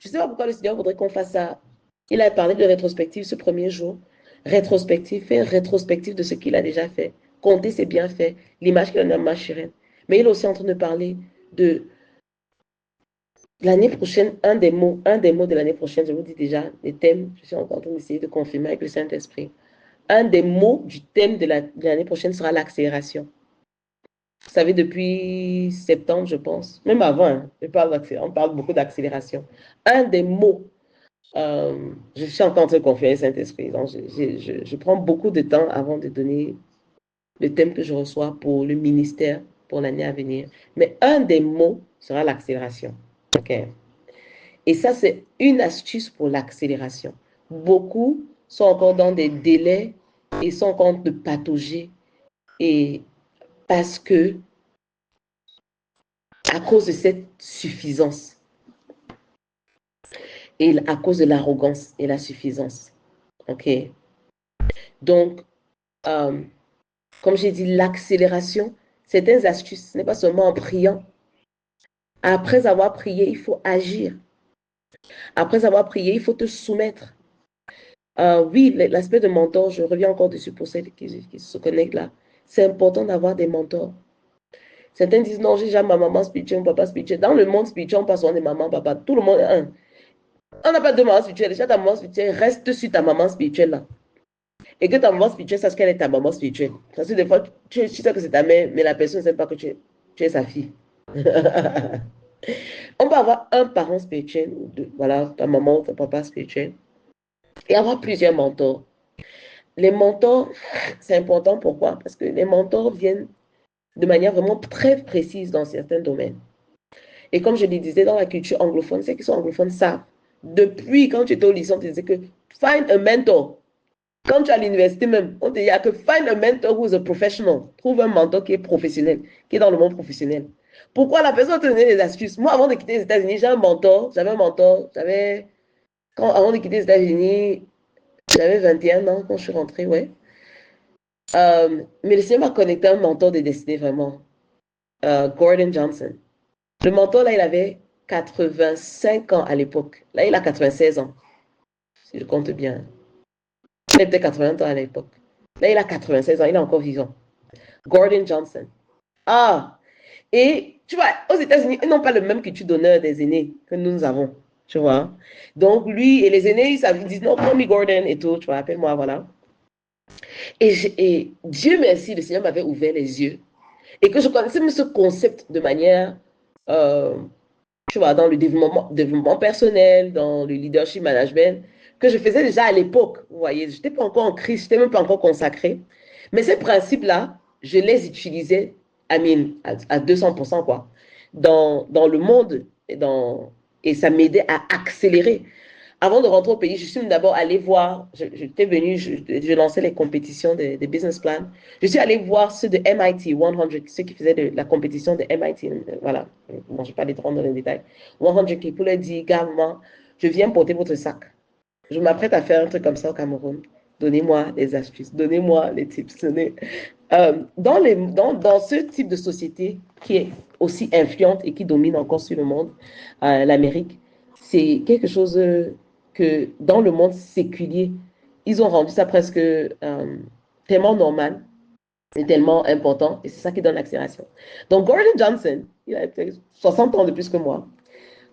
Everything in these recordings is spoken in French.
Je ne sais pas pourquoi le Seigneur voudrait qu'on fasse ça. Il a parlé de rétrospective ce premier jour. Rétrospective, faire rétrospective de ce qu'il a déjà fait. Compter ses bienfaits, l'image qu'il en a marché. Mais il est aussi en train de parler de l'année prochaine, un des mots de l'année prochaine, je vous dis déjà, les thèmes, je suis encore en train d'essayer de confirmer avec le Saint-Esprit. Un des mots du thème de l'année prochaine sera l'accélération. Vous savez, depuis septembre, je pense, même avant, hein, on parle beaucoup d'accélération. Un des mots, je suis encore en train de confirmer le Saint-Esprit, donc je prends beaucoup de temps avant de donner le thème que je reçois pour le ministère pour l'année à venir. Mais un des mots sera l'accélération. OK? Et ça, c'est une astuce pour l'accélération. Beaucoup sont encore dans des délais et sont encore de patauger. Et parce que, à cause de cette suffisance, et à cause de l'arrogance et la suffisance. OK? Donc, comme j'ai dit, l'accélération, certaines astuces, ce n'est pas seulement en priant. Après avoir prié, il faut agir. Après avoir prié, il faut te soumettre. Oui, l'aspect de mentor, je reviens encore dessus pour celles qui se connectent là. C'est important d'avoir des mentors. Certains disent non, j'ai déjà ma maman spirituelle, mon papa spirituel. Dans le monde spirituel, on passe souvent des mamans, papa. Tout le monde est un. On n'a pas de maman spirituelle. Déjà, ta maman spirituelle, reste sur ta maman spirituelle là. Et que ta maman spirituelle sache qu'elle est ta maman spirituelle. Parce que des fois, tu sais que c'est ta mère, mais la personne ne sait pas que tu es sa fille. On peut avoir un parent spirituel, ou deux, voilà, ta maman ou ton papa spirituel, et avoir plusieurs mentors. Les mentors, c'est important. Pourquoi? Parce que les mentors viennent de manière vraiment très précise dans certains domaines. Et comme je le disais, dans la culture anglophone, ceux qui sont anglophones savent. Depuis quand tu étais au lycée, on te disait que find a mentor. Quand tu es à l'université même, on te dit que find a mentor who is a professional. Trouve un mentor qui est professionnel, qui est dans le monde professionnel. Pourquoi la personne te donnait des astuces? Moi, avant de quitter les États-Unis, j'avais un mentor, avant de quitter les États-Unis, j'avais 21 ans quand je suis rentrée, ouais. Mais le Seigneur m'a connecté à un mentor de destinée, vraiment. Gordon Johnson. Le mentor, là, il avait 85 ans à l'époque. Là, il a 96 ans, si je compte bien. Il avait peut-être 80 ans à l'époque. Là, il a 96 ans, il est encore vivant. Gordon Johnson. Ah! Et tu vois, aux États-Unis, ils n'ont pas le même culture d'honneur des aînés que nous avons. Tu vois? Donc, lui et les aînés, ils disent non, call me Gordon et tout, tu vois, appelle-moi, voilà. Et Dieu merci, le Seigneur m'avait ouvert les yeux. Et que je connaissais même ce concept de manière, euh, tu vois, dans le développement personnel, dans le leadership management, que je faisais déjà à l'époque. Vous voyez, je n'étais pas encore en Christ, je n'étais même pas encore consacré. Mais ces principes-là, je les utilisais à 200%, quoi, dans le monde. Et ça m'aidait à accélérer. Avant de rentrer au pays, je suis d'abord allée voir, j'étais venue, je lançais les compétitions des business plans. Je suis allée voir ceux de MIT 100, ceux qui faisaient de la compétition de MIT. Voilà, bon, je ne vais pas les rentrer dans les détails. 100 people leur dit, gars, moi, je viens porter votre sac. Je m'apprête à faire un truc comme ça au Cameroun. Donnez-moi des astuces, donnez-moi les tips. Dans ce type de société qui est aussi influente et qui domine encore sur le monde, l'Amérique, c'est quelque chose que dans le monde séculier, ils ont rendu ça presque tellement normal et tellement important, et c'est ça qui donne l'accélération. Donc Gordon Johnson, il a 60 ans de plus que moi.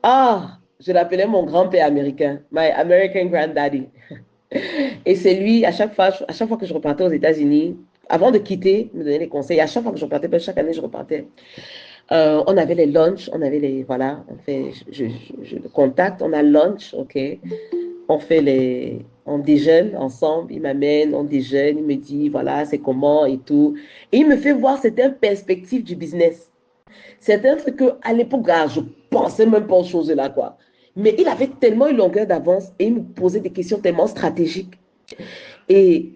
Ah, je l'appelais mon grand-père américain, my American granddaddy. Et c'est lui, à chaque fois que je repartais aux États-Unis, avant de quitter, me donner des conseils. À chaque fois que je repartais, chaque année, je repartais. On avait les lunchs, on avait les, voilà, on fait, je le contacte, on a lunch, ok. On déjeune ensemble, il m'amène, on déjeune, il me dit, voilà, c'est comment et tout. Et il me fait voir certaines perspectives du business. C'est un truc qu'à l'époque, je pensais même pas aux choses là, quoi. Mais il avait tellement une longueur d'avance et il me posait des questions tellement stratégiques. Et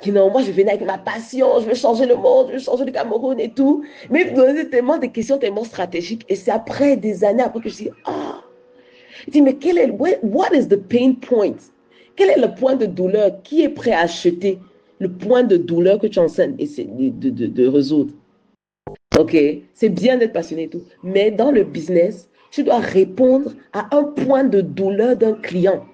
non, moi, je venais avec ma passion, je veux changer le monde, je veux changer le Cameroun et tout. Mais il me posait tellement des questions tellement stratégiques. Et c'est après des années après que je dis, ah, il dit, mais what is the pain point? Quel est le point de douleur? Qui est prêt à acheter le point de douleur que tu enseignes et c'est de résoudre? Ok, c'est bien d'être passionné et tout. Mais dans le business, Tu dois répondre à un point de douleur d'un client.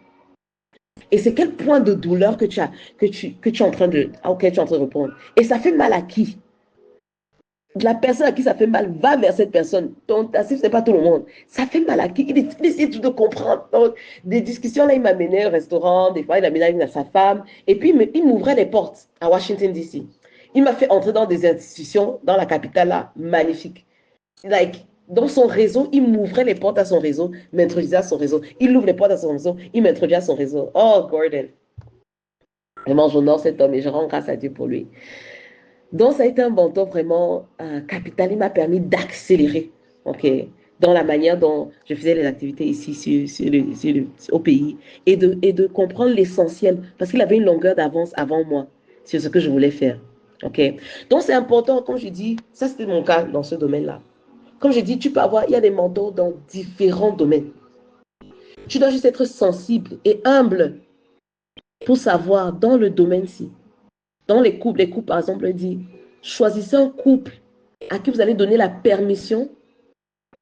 Et c'est quel point de douleur que tu as, que tu es en train de, auquel tu es en train de répondre. Et ça fait mal à qui? La personne à qui ça fait mal va vers cette personne. Donc, ce n'est pas tout le monde. Ça fait mal à qui? Il essaie tout de comprendre. Donc, des discussions, là, il m'a mené au restaurant. Des fois, il a mené à sa femme. Et puis, il m'ouvrait les portes à Washington, D.C. Il m'a fait entrer dans des institutions, dans la capitale, là, magnifique. Like, dans son réseau, il m'ouvrait les portes à son réseau, m'introduisait à son réseau. Il ouvre les portes à son réseau, il m'introduit à son réseau. Oh, Gordon. Vraiment, j'honore cet homme et je rends grâce à Dieu pour lui. Donc, ça a été un mentor vraiment capital. Il m'a permis d'accélérer, ok, dans la manière dont je faisais les activités ici au pays et de comprendre l'essentiel parce qu'il avait une longueur d'avance avant moi sur ce que je voulais faire. Ok. Donc, c'est important, comme je dis, ça c'était mon cas dans ce domaine-là. Comme je dis, tu peux avoir, il y a des mentors dans différents domaines. Tu dois juste être sensible et humble pour savoir dans le domaine-ci. Dans les couples, par exemple, dit, choisissez un couple à qui vous allez donner la permission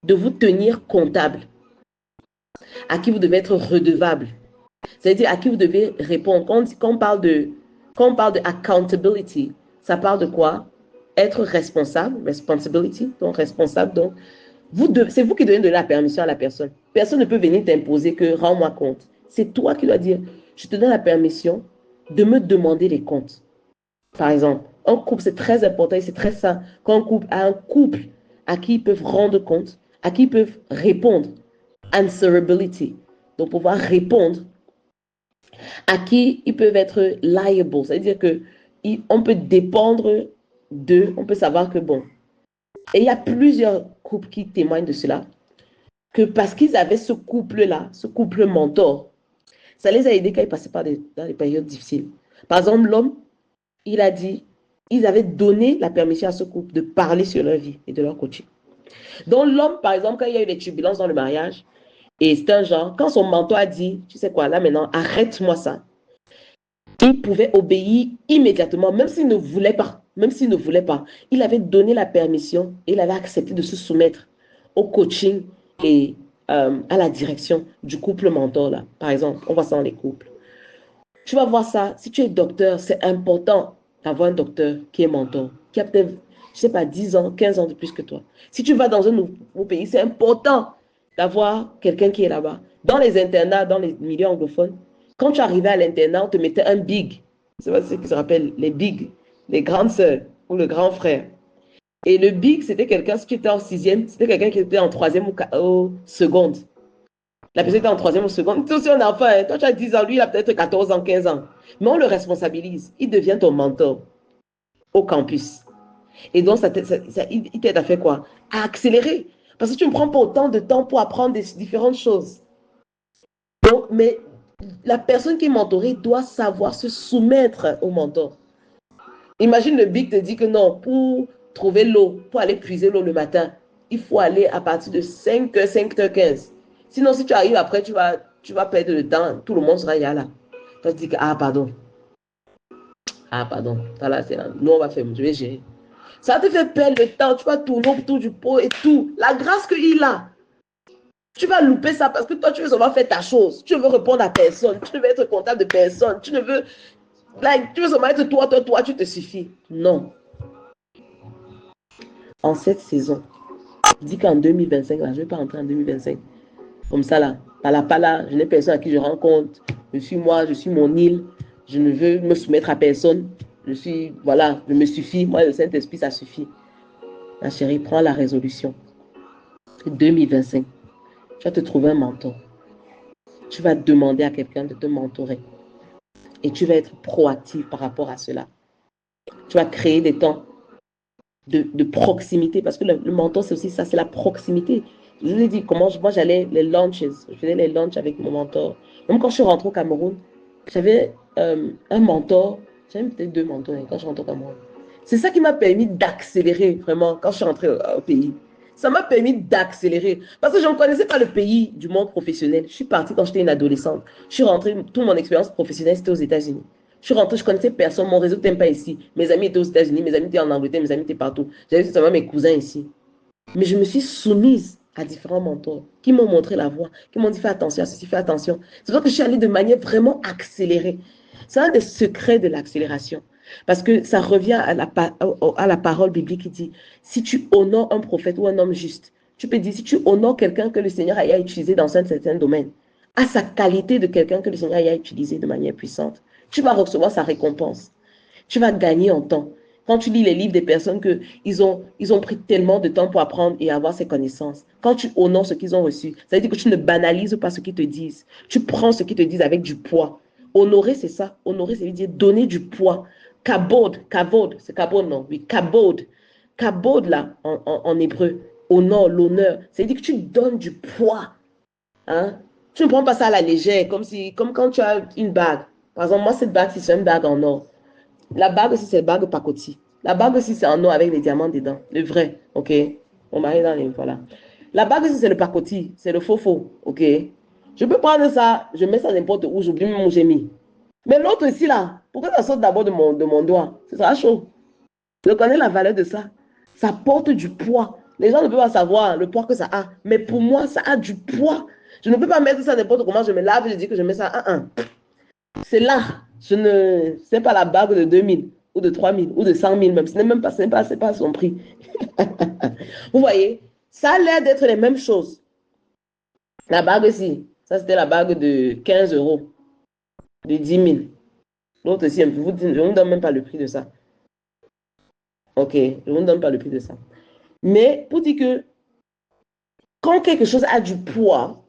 de vous tenir comptable, à qui vous devez être redevable. C'est-à-dire à qui vous devez répondre. Quand on parle de accountability, ça parle de quoi? Être responsable, responsibility, donc responsable. Donc, c'est vous qui devez donner la permission à la personne. Personne ne peut venir t'imposer que rends-moi compte. C'est toi qui dois dire, je te donne la permission de me demander les comptes. Par exemple, un couple, c'est très important et c'est très sain quand un couple a un couple à qui ils peuvent rendre compte, à qui ils peuvent répondre. Answerability. Donc, pouvoir répondre, à qui ils peuvent être liable. C'est-à-dire qu'on peut dépendre d'eux, on peut savoir que bon. Et il y a plusieurs couples qui témoignent de cela, que parce qu'ils avaient ce couple-là, ce couple mentor, ça les a aidés quand ils passaient dans des périodes difficiles. Par exemple, l'homme, il a dit, ils avaient donné la permission à ce couple de parler sur leur vie et de leur coaching. Donc l'homme, par exemple, quand il y a eu des turbulences dans le mariage, et c'est un genre, quand son mentor a dit, tu sais quoi, là maintenant, arrête-moi ça, il pouvait obéir immédiatement, même s'il ne voulait pas. Même s'il ne voulait pas. Il avait donné la permission et il avait accepté de se soumettre au coaching et à la direction du couple mentor là. Par exemple, on voit ça dans les couples. Tu vas voir ça, si tu es docteur, c'est important d'avoir un docteur qui est mentor, qui a peut-être, je sais pas, 10 ans, 15 ans de plus que toi. Si tu vas dans un nouveau pays, c'est important d'avoir quelqu'un qui est là-bas. Dans les internats, dans les milieux anglophones, quand tu arrivais à l'internat, on te mettait un big. C'est pas ce qu'ils se rappellent, les bigs, les grandes sœurs ou le grand frère. Et le big, c'était quelqu'un, si tu étais en sixième, c'était quelqu'un qui était en troisième ou seconde. La personne était en troisième ou seconde. Tu es aussi un enfant, hein. Toi tu as 10 ans, lui il a peut-être 14 ans, 15 ans. Mais on le responsabilise. Il devient ton mentor au campus. Et donc, il t'aide à faire quoi? À accélérer. Parce que tu ne prends pas autant de temps pour apprendre des différentes choses. Donc, mais la personne qui est mentorée doit savoir se soumettre au mentor. Imagine le big te dit que non, pour trouver l'eau, pour aller puiser l'eau le matin, il faut aller à partir de 5h, 5h15. Sinon, si tu arrives après, tu vas perdre le temps. Tout le monde sera là. Tu vas te dire que, ah, pardon. Ah, pardon. Là, c'est là. Nous, on va faire, je vais gérer. Ça te fait perdre le temps. Tu vas tourner autour du pot et tout. La grâce qu'il a. Tu vas louper ça parce que toi, tu veux seulement faire ta chose. Tu ne veux répondre à personne. Tu ne veux être comptable de personne. Tu ne veux. Like, tu veux seulement être toi, tu te suffis. Non. En cette saison, je dis qu'en 2025, là, je ne vais pas rentrer en 2025. Comme ça, là, pas là, je n'ai personne à qui je rends compte. Je suis moi, je suis mon île. Je ne veux me soumettre à personne. Voilà, je me suffis. Moi, le Saint-Esprit, ça suffit. Ma chérie, prends la résolution. 2025, tu vas te trouver un mentor. Tu vas demander à quelqu'un de te mentorer. Et tu vas être proactif par rapport à cela. Tu vas créer des temps de proximité. Parce que le mentor, c'est aussi ça, c'est la proximité. Je vous ai dit comment moi j'allais les lunches. Je faisais les lunchs avec mon mentor. Même quand je suis rentrée au Cameroun, j'avais un mentor. J'avais peut-être 2 mentors quand je rentre au Cameroun. C'est ça qui m'a permis d'accélérer vraiment quand je suis rentrée au pays. Ça m'a permis d'accélérer. Parce que je ne connaissais pas le pays du monde professionnel. Je suis partie quand j'étais une adolescente. Je suis rentrée, toute mon expérience professionnelle, c'était aux États-Unis. Je suis rentrée, je ne connaissais personne. Mon réseau n'était pas ici. Mes amis étaient aux États-Unis, mes amis étaient en Angleterre, mes amis étaient partout. J'avais seulement mes cousins ici. Mais je me suis soumise à différents mentors qui m'ont montré la voie, qui m'ont dit fais attention à ceci, fais attention. C'est pour ça que je suis allée de manière vraiment accélérée. C'est un des secrets de l'accélération. Parce que ça revient à la parole biblique qui dit, si tu honores un prophète ou un homme juste, tu peux dire, si tu honores quelqu'un que le Seigneur a utilisé dans un certain domaine, à sa qualité de quelqu'un que le Seigneur a utilisé de manière puissante, tu vas recevoir sa récompense. Tu vas gagner en temps. Quand tu lis les livres des personnes ils ont pris tellement de temps pour apprendre et avoir ces connaissances, quand tu honores ce qu'ils ont reçu, ça veut dire que tu ne banalises pas ce qu'ils te disent. Tu prends ce qu'ils te disent avec du poids. Honorer, c'est ça. Honorer, ça veut dire donner du poids. Kavod, c'est kavod, non? Oui, kavod. Kavod, là, en hébreu, honor, l'honneur, ça veut dire que tu donnes du poids. Hein? Tu ne prends pas ça à la légère, comme quand tu as une bague. Par exemple, moi, cette bague, c'est une bague en or. La bague aussi, c'est la bague pacotille. La bague aussi, c'est en or avec les diamants dedans. Le vrai, ok? On m'a dans les... Voilà. La bague aussi, c'est le pacotille. C'est le faux, ok? Je peux prendre ça, je mets ça n'importe où, j'oublie même où j'ai mis. Mais l'autre ici, là, pourquoi ça saute d'abord de mon doigt? Ce sera chaud. Je connais la valeur de ça. Ça porte du poids. Les gens ne peuvent pas savoir le poids que ça a. Mais pour moi, ça a du poids. Je ne peux pas mettre ça n'importe comment. Je me lave et je dis que je mets ça. C'est là. Ce n'est pas la bague de 2000 ou de 3000 ou de 100 000 même. Ce n'est même pas, c'est pas son prix. Vous voyez, ça a l'air d'être les mêmes choses. La bague ici, ça c'était la bague de 15 euros, de 10 000. L'autre ici, je ne vous donne même pas le prix de ça. Ok, je ne vous donne pas le prix de ça. Mais pour dire que quand quelque chose a du poids,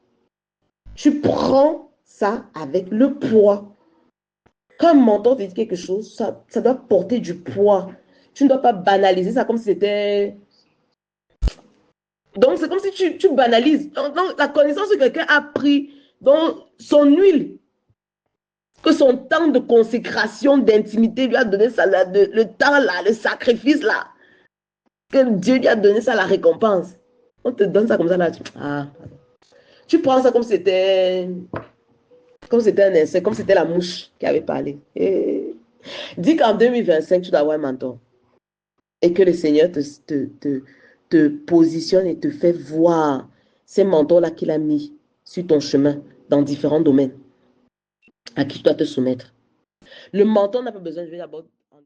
tu prends ça avec le poids. Quand un mentor te dit quelque chose, ça doit porter du poids. Tu ne dois pas banaliser ça comme si c'était... Donc, c'est comme si tu banalises. Donc, la connaissance que quelqu'un a pris dans son huile, que son temps de consécration, d'intimité lui a donné ça, le temps là, le sacrifice là, que Dieu lui a donné ça, la récompense. On te donne ça comme ça là. Tu prends ça comme si c'était un insecte, comme si c'était la mouche qui avait parlé. Et dis qu'en 2025, tu dois avoir un mentor. Et que le Seigneur te positionne et te fait voir ces mentors-là qu'il a mis sur ton chemin dans différents domaines à qui tu dois te soumettre. Le mentor n'a pas besoin de venir d'abord